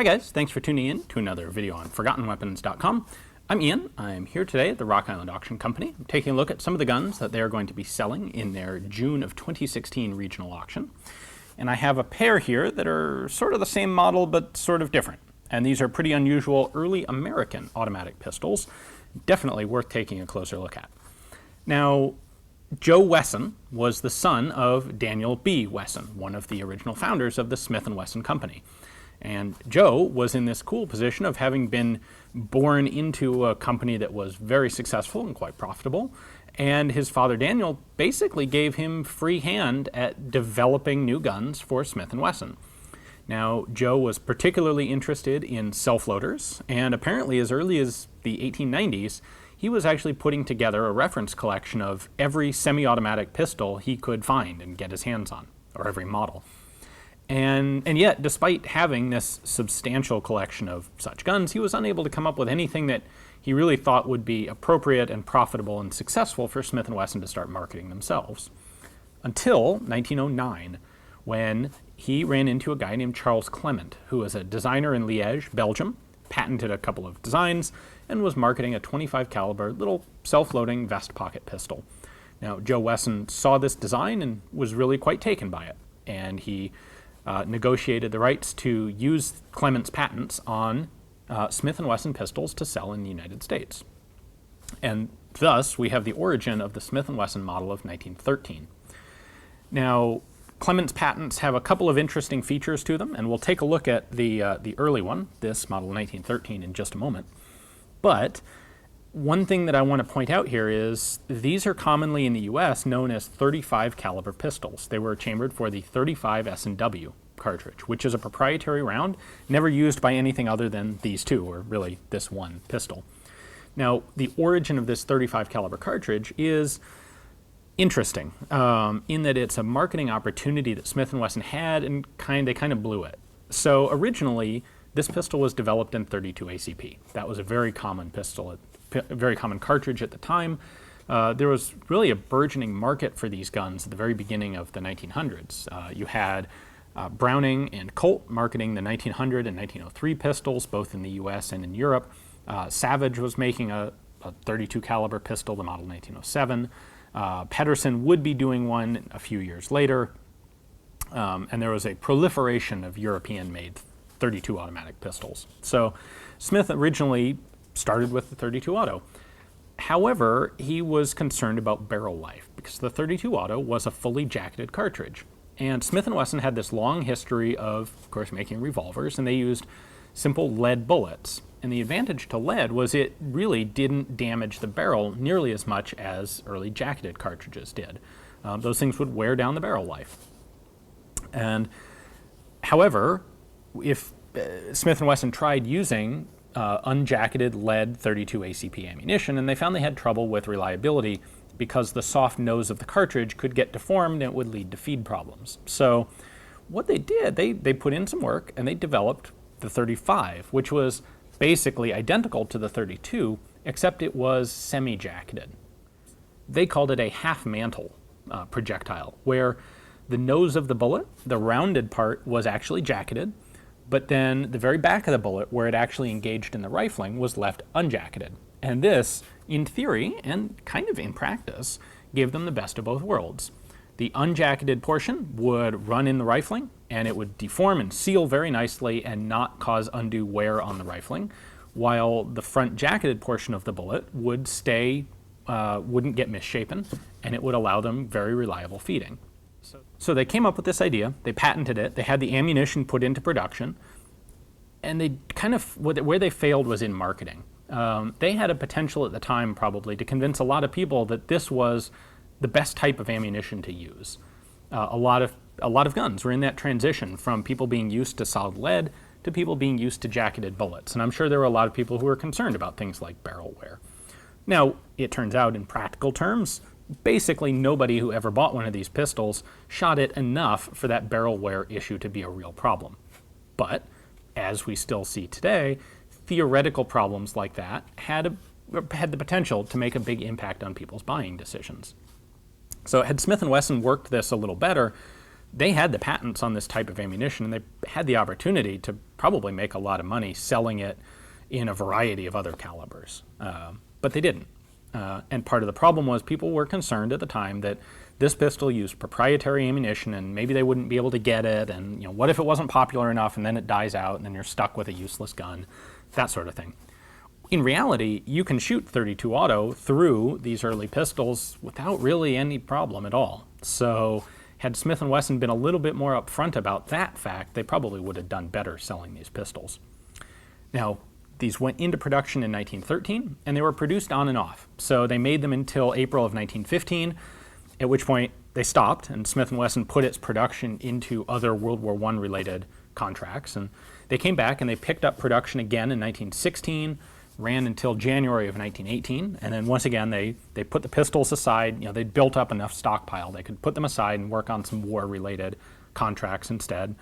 Hi guys, thanks for tuning in to another video on ForgottenWeapons.com. I'm Ian. I'm here today at the Rock Island Auction Company. I'm taking a look at some of the guns that they are going to be selling in their June of 2016 regional auction. And I have a pair here that are sort of the same model but sort of different. And these are pretty unusual early American automatic pistols. Definitely worth taking a closer look at. Now, Joe Wesson was the son of Daniel B. Wesson, one of the original founders of the Smith & Wesson Company. And Joe was in this cool position of having been born into a company that was very successful and quite profitable. And his father Daniel basically gave him free hand at developing new guns for Smith & Wesson. Now, Joe was particularly interested in self-loaders, and apparently as early as the 1890s, he was actually putting together a reference collection of every semi-automatic pistol he could find and get his hands on, or every model. And yet, despite having this substantial collection of such guns, he was unable to come up with anything that he really thought would be appropriate and profitable and successful for Smith & Wesson to start marketing themselves. Until 1909, when he ran into a guy named Charles Clement, who was a designer in Liège, Belgium, patented a couple of designs, and was marketing a .25 caliber little self-loading vest pocket pistol. Now, Joe Wesson saw this design and was really quite taken by it, and he negotiated the rights to use Clement's patents on Smith & Wesson pistols to sell in the United States. And thus, we have the origin of the Smith & Wesson model of 1913. Now, Clement's patents have a couple of interesting features to them, and we'll take a look at the early one, this model 1913, in just a moment. But one thing that I want to point out here is these are commonly in the US known as .35 caliber pistols. They were chambered for the .35 S&W cartridge, which is a proprietary round, never used by anything other than these two, or really this one pistol. Now, the origin of this .35 caliber cartridge is interesting in that it's a marketing opportunity that Smith & Wesson had, and they kind of blew it. So originally, this pistol was developed in .32 ACP. That was a very common pistol, a very common cartridge at the time. There was really a burgeoning market for these guns at the very beginning of the 1900s. You had Browning and Colt marketing the 1900 and 1903 pistols, both in the US and in Europe. Savage was making a .32 caliber pistol, the model 1907. Pedersen would be doing one a few years later. And there was a proliferation of European-made .32 automatic pistols. So Smith originally started with the .32 auto. However, he was concerned about barrel life because the .32 auto was a fully jacketed cartridge. And Smith & Wesson had this long history of course, making revolvers, and they used simple lead bullets. And the advantage to lead was it really didn't damage the barrel nearly as much as early jacketed cartridges did. Those things would wear down the barrel life. And however, if Smith & Wesson tried using unjacketed lead .32 ACP ammunition, and they found they had trouble with reliability because the soft nose of the cartridge could get deformed and it would lead to feed problems. So what they did, they put in some work and they developed the .35, which was basically identical to the .32, except it was semi-jacketed. They called it a half-mantle projectile, where the nose of the bullet, the rounded part, was actually jacketed, but then the very back of the bullet, where it actually engaged in the rifling, was left unjacketed. And this, in theory, and kind of in practice, gave them the best of both worlds. The unjacketed portion would run in the rifling, and it would deform and seal very nicely and not cause undue wear on the rifling, while the front jacketed portion of the bullet would stay, wouldn't get misshapen, and it would allow them very reliable feeding. So they came up with this idea, they patented it, they had the ammunition put into production, and they where they failed was in marketing. They had a potential at the time probably to convince a lot of people that this was the best type of ammunition to use. A lot of guns were in that transition from people being used to solid lead to people being used to jacketed bullets, and I'm sure there were a lot of people who were concerned about things like barrel wear. Now, it turns out in practical terms, basically nobody who ever bought one of these pistols shot it enough for that barrel wear issue to be a real problem. But, as we still see today, theoretical problems like that had the potential to make a big impact on people's buying decisions. So had Smith & Wesson worked this a little better, they had the patents on this type of ammunition, and they had the opportunity to probably make a lot of money selling it in a variety of other calibers. But they didn't. And part of the problem was people were concerned at the time that this pistol used proprietary ammunition and maybe they wouldn't be able to get it, and what if it wasn't popular enough and then it dies out and then you're stuck with a useless gun, that sort of thing. In reality, you can shoot .32 auto through these early pistols without really any problem at all. So had Smith & Wesson been a little bit more upfront about that fact, they probably would have done better selling these pistols. Now, these went into production in 1913, and they were produced on and off. So they made them until April of 1915, at which point they stopped, and Smith & Wesson put its production into other World War I related contracts. And they came back and they picked up production again in 1916, ran until January of 1918, and then once again they put the pistols aside. They'd built up enough stockpile. They could put them aside and work on some war-related contracts instead.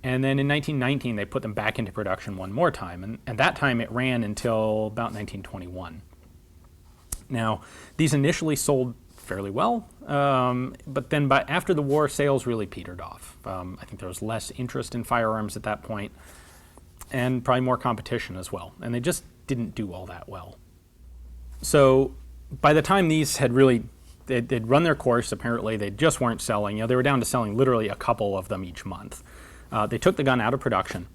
And then in 1919, they put them back into production one more time, and that time it ran until about 1921. Now, these initially sold fairly well, but then after the war, sales really petered off. I think there was less interest in firearms at that point, and probably more competition as well, and they just didn't do all that well. So by the time these had they'd run their course, apparently they just weren't selling. They were down to selling literally a couple of them each month. They took the gun out of production,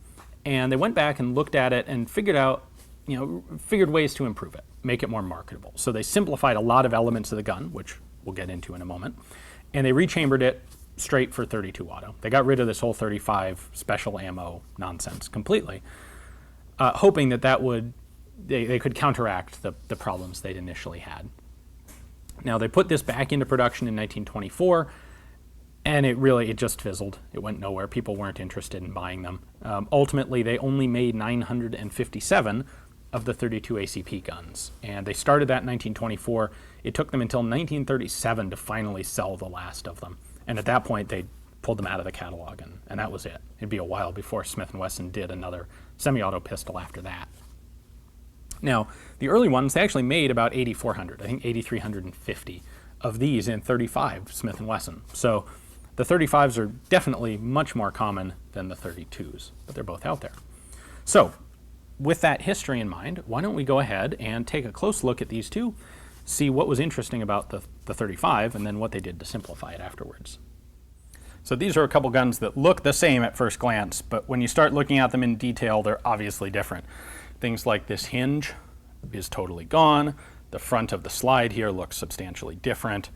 and they went back and looked at it and figured ways to improve it, make it more marketable. So they simplified a lot of elements of the gun, which we'll get into in a moment, and they rechambered it straight for .32 auto. They got rid of this whole .35 special ammo nonsense completely, hoping that they could counteract the problems they'd initially had. Now, they put this back into production in 1924, and it just fizzled. It went nowhere. People weren't interested in buying them. Ultimately, they only made 957 of the .32 ACP guns, and they started that in 1924. It took them until 1937 to finally sell the last of them, and at that point, they pulled them out of the catalog, and that was it. It'd be a while before Smith & Wesson did another semi-auto pistol after that. Now, the early ones, they actually made about 8,400, I think 8,350 of these in .35 Smith & Wesson. So the .35s are definitely much more common than the .32s, but they're both out there. So with that history in mind, why don't we go ahead and take a close look at these two, see what was interesting about the .35, and then what they did to simplify it afterwards. So these are a couple guns that look the same at first glance, but when you start looking at them in detail, they're obviously different. Things like this hinge is totally gone. The front of the slide here looks substantially different.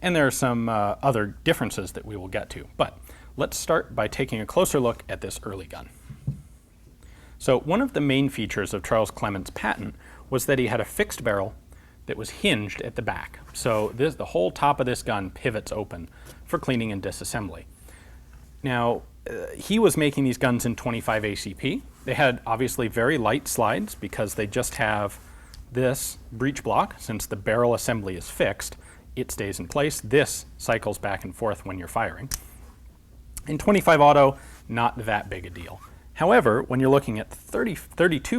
And there are some other differences that we will get to. But let's start by taking a closer look at this early gun. So one of the main features of Charles Clement's patent was that he had a fixed barrel that was hinged at the back. So the whole top of this gun pivots open for cleaning and disassembly. Now, he was making these guns in 25 ACP. They had obviously very light slides because they just have this breech block. Since the barrel assembly is fixed, it stays in place. This cycles back and forth when you're firing. In 25 auto, not that big a deal. However, when you're looking at 32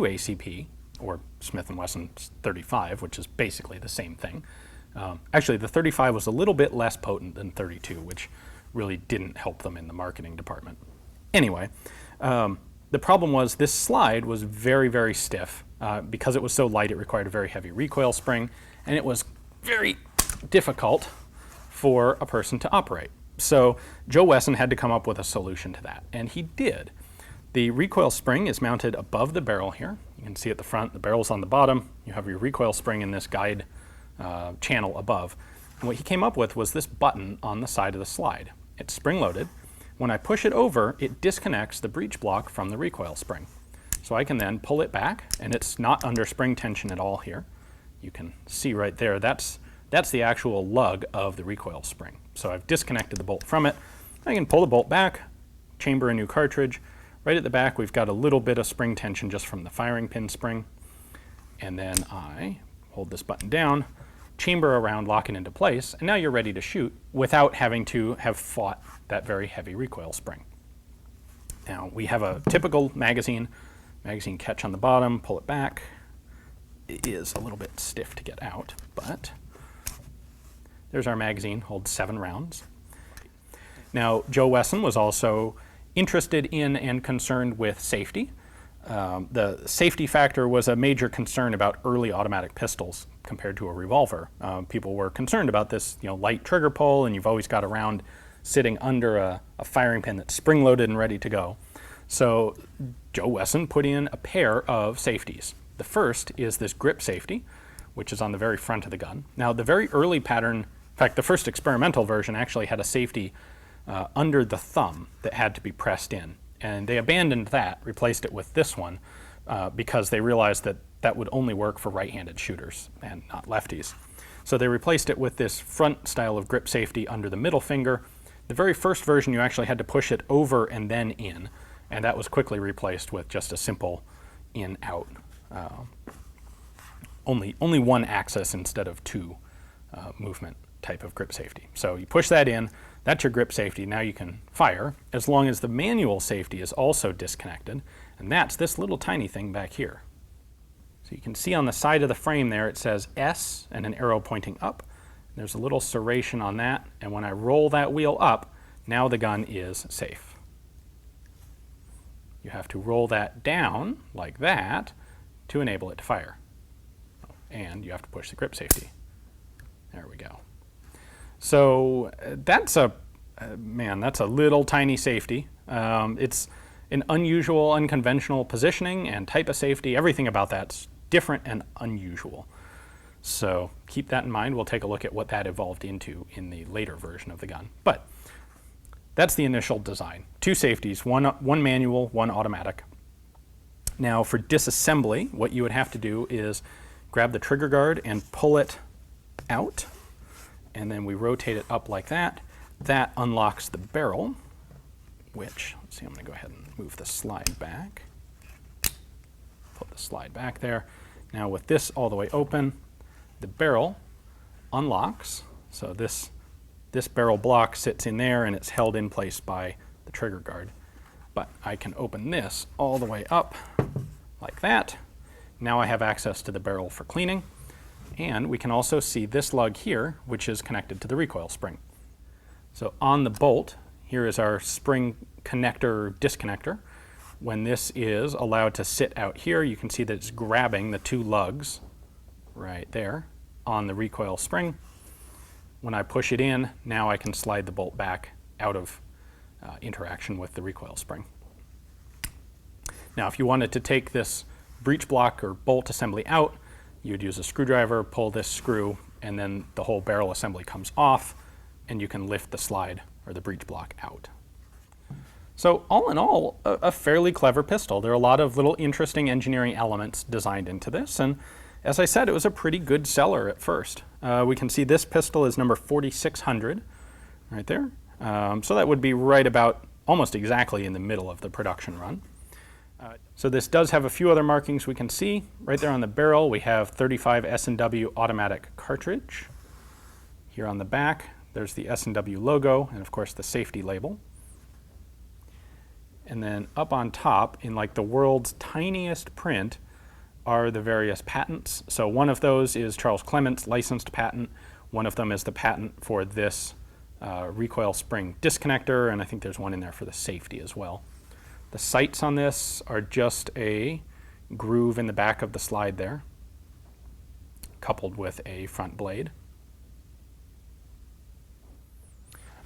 ACP, or Smith & Wesson's 35, which is basically the same thing. Actually, the 35 was a little bit less potent than 32, which really didn't help them in the marketing department. Anyway, the problem was this slide was very, very stiff. Because it was so light, it required a very heavy recoil spring, and it was very difficult for a person to operate. So Joe Wesson had to come up with a solution to that, and he did. The recoil spring is mounted above the barrel here. You can see at the front, the barrel's on the bottom. You have your recoil spring in this guide channel above. And what he came up with was this button on the side of the slide. It's spring-loaded. When I push it over, it disconnects the breech block from the recoil spring. So I can then pull it back, and it's not under spring tension at all here. You can see right there, that's the actual lug of the recoil spring. So I've disconnected the bolt from it. I can pull the bolt back, chamber a new cartridge. Right at the back, we've got a little bit of spring tension just from the firing pin spring. And then I hold this button down, chamber around, lock it into place, and now you're ready to shoot without having to have fought that very heavy recoil spring. Now, we have a typical magazine catch on the bottom, pull it back. It is a little bit stiff to get out, but there's our magazine, holds 7 rounds. Now, Joe Wesson was also interested in and concerned with safety. The safety factor was a major concern about early automatic pistols compared to a revolver. People were concerned about this, light trigger pull, and you've always got a round sitting under a firing pin that's spring-loaded and ready to go. So Joe Wesson put in a pair of safeties. The first is this grip safety, which is on the very front of the gun. Now, the very early pattern, in fact, the first experimental version actually had a safety under the thumb that had to be pressed in. And they abandoned that, replaced it with this one, because they realized that that would only work for right-handed shooters and not lefties. So they replaced it with this front style of grip safety under the middle finger. The very first version, you actually had to push it over and then in, and that was quickly replaced with just a simple in-out. Only one axis instead of two movement type of grip safety. So you push that in, that's your grip safety. Now you can fire, as long as the manual safety is also disconnected, and that's this little tiny thing back here. So you can see on the side of the frame there it says S and an arrow pointing up. There's a little serration on that, and when I roll that wheel up, now the gun is safe. You have to roll that down like that to enable it to fire. And you have to push the grip safety. There we go. So that's a little tiny safety. It's an unusual, unconventional positioning and type of safety. Everything about that's different and unusual. So keep that in mind. We'll take a look at what that evolved into in the later version of the gun. But that's the initial design. Two safeties, one manual, one automatic. Now for disassembly, what you would have to do is grab the trigger guard and pull it out, and then we rotate it up like that. That unlocks the barrel, which, let's see, I'm going to go ahead and move the slide back. Put the slide back there. Now with this all the way open, the barrel unlocks. So this barrel block sits in there and it's held in place by the trigger guard. But I can open this all the way up like that. Now I have access to the barrel for cleaning. And we can also see this lug here, which is connected to the recoil spring. So on the bolt, here is our spring connector disconnector. When this is allowed to sit out here, you can see that it's grabbing the two lugs right there on the recoil spring. When I push it in, now I can slide the bolt back out of interaction with the recoil spring. Now, if you wanted to take this breech block or bolt assembly out, you'd use a screwdriver, pull this screw, and then the whole barrel assembly comes off, and you can lift the slide or the breech block out. So all in all, a fairly clever pistol. There are a lot of little interesting engineering elements designed into this, and as I said, it was a pretty good seller at first. We can see this pistol is number 4600 right there. So that would be right about almost exactly in the middle of the production run. So this does have a few other markings we can see. Right there on the barrel, we have 35 S&W automatic cartridge. Here on the back, there's the S&W logo and of course the safety label. And then up on top, in like the world's tiniest print, are the various patents. So one of those is Charles Clement's licensed patent. One of them is the patent for this recoil spring disconnector, and I think there's one in there for the safety as well. The sights on this are just a groove in the back of the slide there, coupled with a front blade.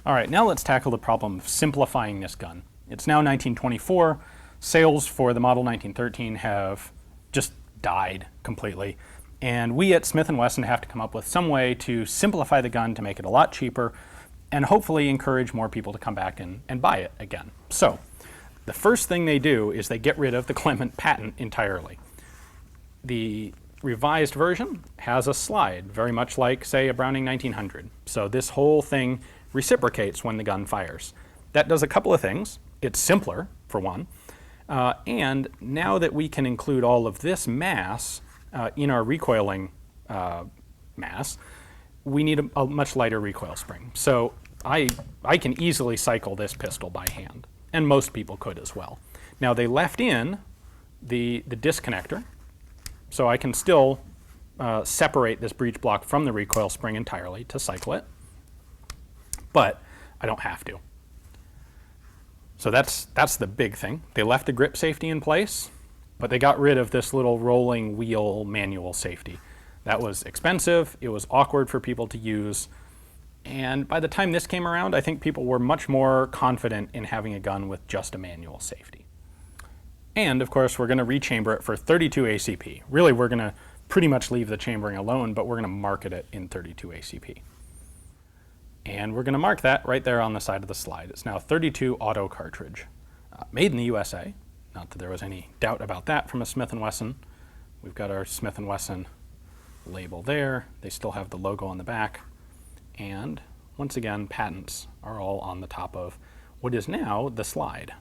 All right, now let's tackle the problem of simplifying this gun. It's now 1924. Sales for the model 1913 have just died completely. And we at Smith & Wesson have to come up with some way to simplify the gun to make it a lot cheaper and hopefully encourage more people to come back and buy it again. So the first thing they do is they get rid of the Clement patent entirely. The revised version has a slide, very much like, say, a Browning 1900. So this whole thing reciprocates when the gun fires. That does a couple of things. It's simpler, for one, and now that we can include all of this mass in our recoiling mass, we need a much lighter recoil spring. So I can easily cycle this pistol by hand, and most people could as well. Now they left in the disconnector, so I can still separate this breech block from the recoil spring entirely to cycle it, but I don't have to. So that's the big thing. They left the grip safety in place, but they got rid of this little rolling wheel manual safety. That was expensive, it was awkward for people to use, and by the time this came around, I think people were much more confident in having a gun with just a manual safety. And of course, we're going to rechamber it for 32 ACP. Really, we're going to pretty much leave the chambering alone, but we're going to market it in 32 ACP. And we're going to mark that right there on the side of the slide. It's now 32 auto cartridge, made in the USA. Not that there was any doubt about that from a Smith & Wesson. We've got our Smith & Wesson label there. They still have the logo on the back. And once again, patents are all on the top of what is now the slide.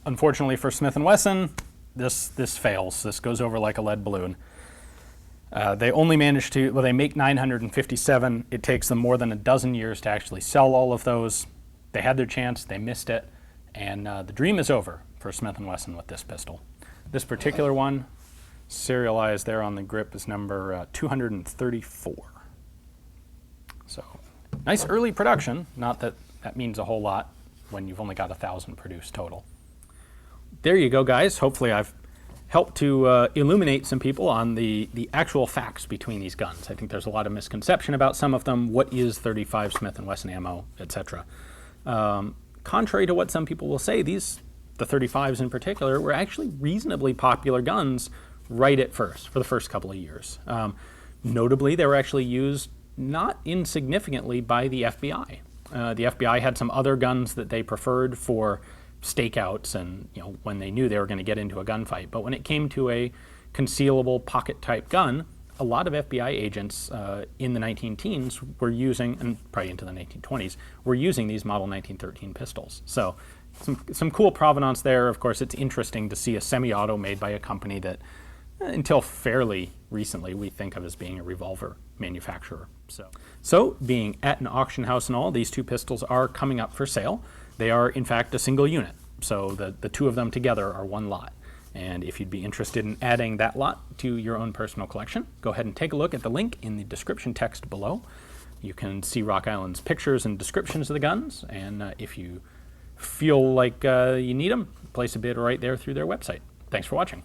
Unfortunately for Smith & Wesson, this fails. This goes over like a lead balloon. They only managed to, well, they make 957. It takes them more than a dozen years to actually sell all of those. They had their chance, they missed it, and the dream is over for Smith & Wesson with this pistol. This particular one, serialized there on the grip, is number 234. So, nice early production. Not that that means a whole lot when you've only got 1,000 produced total. There you go, guys. Hopefully I've helped to illuminate some people on the actual facts between these guns. I think there's a lot of misconception about some of them. What is 35 Smith & Wesson ammo, etc. Contrary to what some people will say, the 35s in particular were actually reasonably popular guns right at first, for the first couple of years. Notably, they were actually used not insignificantly by the FBI. The FBI had some other guns that they preferred for stakeouts and when they knew they were going to get into a gunfight. But when it came to a concealable pocket type gun, a lot of FBI agents in the 19-teens were using, and probably into the 1920s, were using these Model 1913 pistols. So some cool provenance there. Of course, it's interesting to see a semi-auto made by a company that until fairly recently we think of as being a revolver manufacturer. So being at an auction house and all, these two pistols are coming up for sale. They are, in fact, a single unit. So the two of them together are one lot. And if you'd be interested in adding that lot to your own personal collection, go ahead and take a look at the link in the description text below. You can see Rock Island's pictures and descriptions of the guns. And if you feel like you need them, place a bid right there through their website. Thanks for watching.